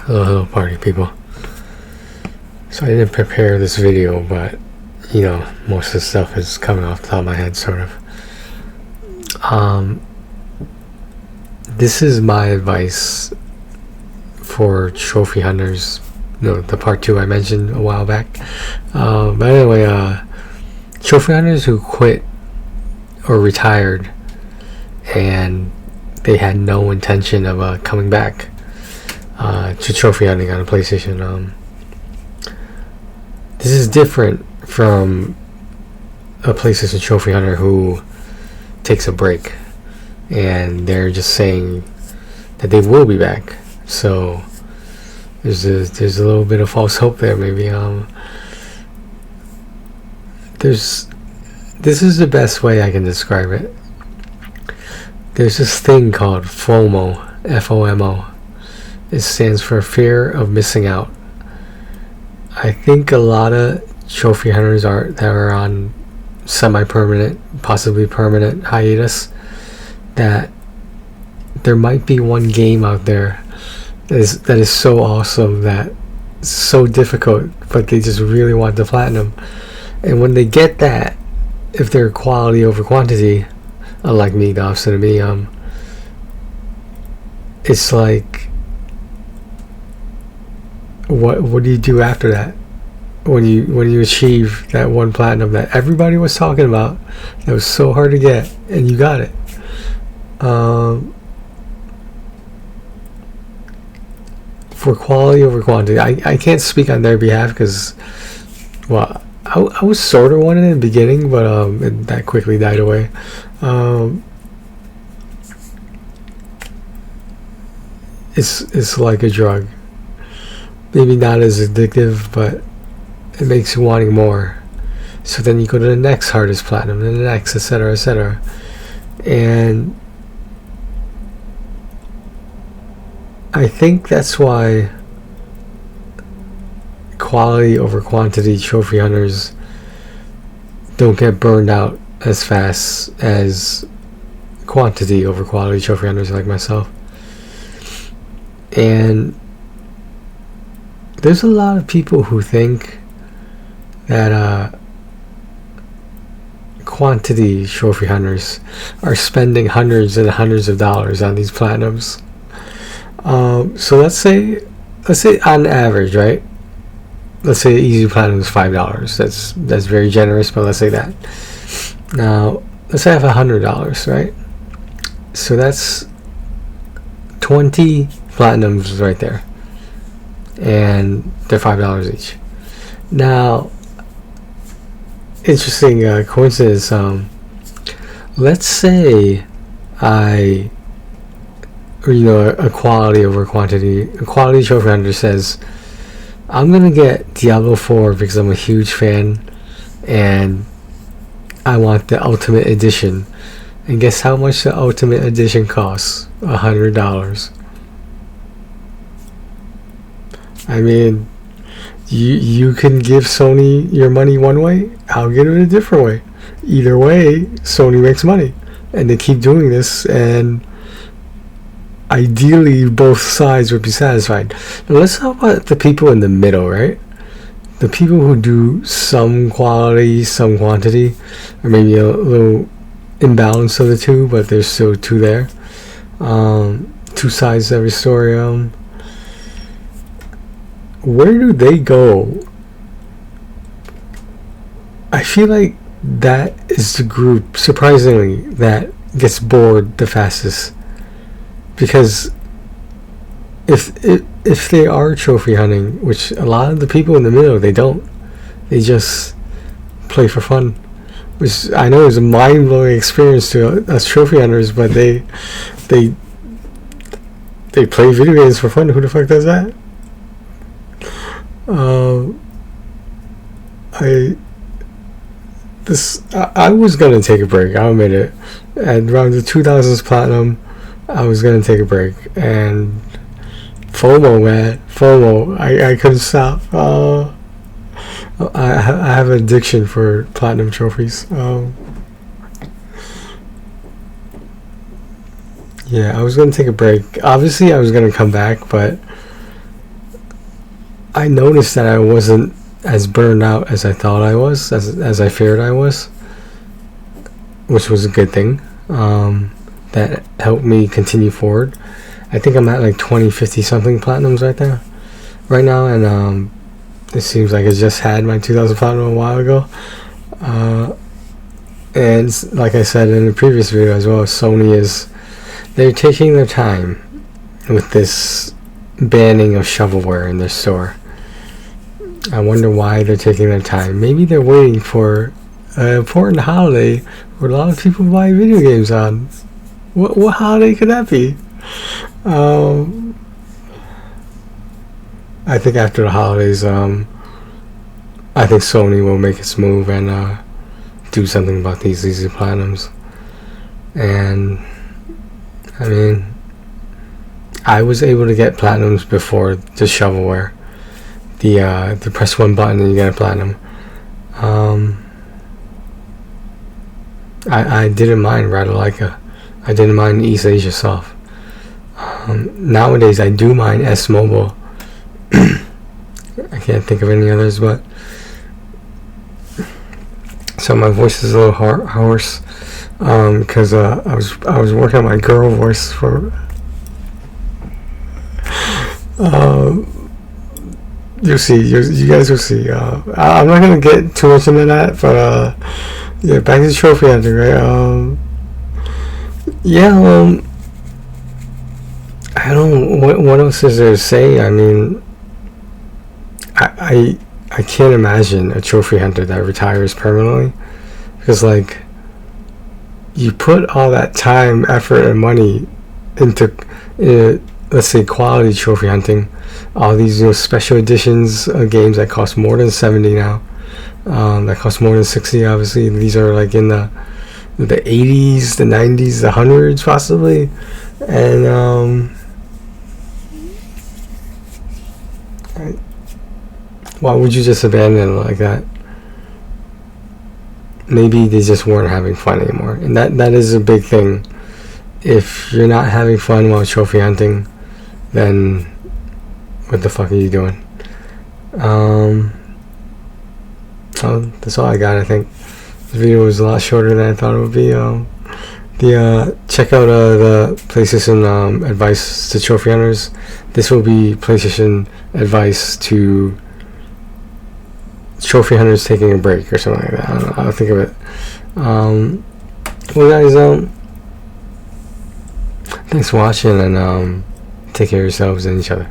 Hello party people. So I didn't prepare this video, but you know, most of the stuff is coming off the top of my head, sort of. This is my advice for trophy hunters. The part 2 I mentioned a while back. But anyway, trophy hunters who quit or retired and they had no intention of coming back to trophy hunting on a PlayStation. This is different from a PlayStation trophy hunter who takes a break and they're just saying that they will be back. So there's a little bit of false hope there, maybe. This is the best way I can describe it. There's this thing called FOMO, F-O-M-O. It stands for fear of missing out. I think a lot of trophy hunters that are on semi-permanent, possibly permanent hiatus, that there might be one game out there that is so awesome, that it's so difficult, but they just really want the platinum. And when they get that, if they're quality over quantity, unlike me, the opposite of me, it's like, what do you do after that? When you achieve that one platinum that everybody was talking about, that was so hard to get, and you got it. For quality over quantity, I can't speak on their behalf because, well, I was sort of one in the beginning, but that quickly died away. It's like a drug. Maybe not as addictive, but it makes you wanting more. So then you go to the next hardest platinum, and the next, etc., etc. And I think that's why quality over quantity trophy hunters don't get burned out as fast as quantity over quality trophy hunters like myself. And there's a lot of people who think that quantity trophy hunters are spending hundreds and hundreds of dollars on these platinums. So let's say on average, right? Let's say easy platinum is $5. That's very generous, but let's say that. Now let's say I have $100, right? So that's 20 platinums right there, and they're $5 each. Now, interesting coincidence. Let's say a quality over quantity. A quality trophy hunter says, I'm gonna get Diablo 4 because I'm a huge fan, and I want the Ultimate Edition. And guess how much the Ultimate Edition costs? $100. I mean, you can give Sony your money one way, I'll give it a different way. Either way, Sony makes money, and they keep doing this, and ideally both sides would be satisfied. Now let's talk about the people in the middle, right? The people who do some quality, some quantity, or maybe a little imbalance of the two, but there's still two there. Two sides to every story. Where do they go? I feel like that is the group, surprisingly, that gets bored the fastest. Because if they are trophy hunting, which a lot of the people in the middle, they don't. They just play for fun. Which I know is a mind-blowing experience to us trophy hunters, but they play video games for fun. Who the fuck does that? I was gonna take a break. I'll admit it. At around the 2000s platinum, I was gonna take a break, and FOMO, man, FOMO. I couldn't stop. I have an addiction for platinum trophies. Yeah, I was gonna take a break. Obviously, I was gonna come back, but I noticed that I wasn't as burned out as I thought I was, as I feared I was, which was a good thing. That helped me continue forward. I think I'm at like 20, 50 something platinums right now, and it seems like I just had my 2000 platinum a while ago. And like I said in the previous video as well, they're taking their time with this banning of shovelware in their store. I wonder why they're taking their time. Maybe they're waiting for an important holiday where a lot of people buy video games on. What holiday could that be? I think after the holidays, I think Sony will make its move and do something about these easy platinums. And I mean, I was able to get platinums before the shovelware. The press one button and you get a platinum. I didn't mind Radalaika. I didn't mind East Asia Soft. Nowadays I do mind S Mobile. I can't think of any others, but so my voice is a little hoarse because I was working on my girl voice for. You'll see. You guys will see. I'm not gonna get too much into that, but yeah, back to trophy hunting, right? Yeah. I don't know what else is there to say. I mean, I can't imagine a trophy hunter that retires permanently, because like you put all that time, effort, and money into let's say quality trophy hunting, all these special editions of games that cost more than 70 now, that cost more than 60. Obviously, these are like in the 80s, the 90s, the hundreds possibly, and why would you just abandon it like that? Maybe they just weren't having fun anymore, and that is a big thing. If you're not having fun while trophy hunting, then what the fuck are you doing? Oh, that's all I got. I think this video was a lot shorter than I thought it would be. Check out the PlayStation advice to trophy hunters. This will be PlayStation advice to trophy hunters taking a break or something like that. I don't know. I'll think of it. Well, guys, thanks for watching, and take care of yourselves and each other.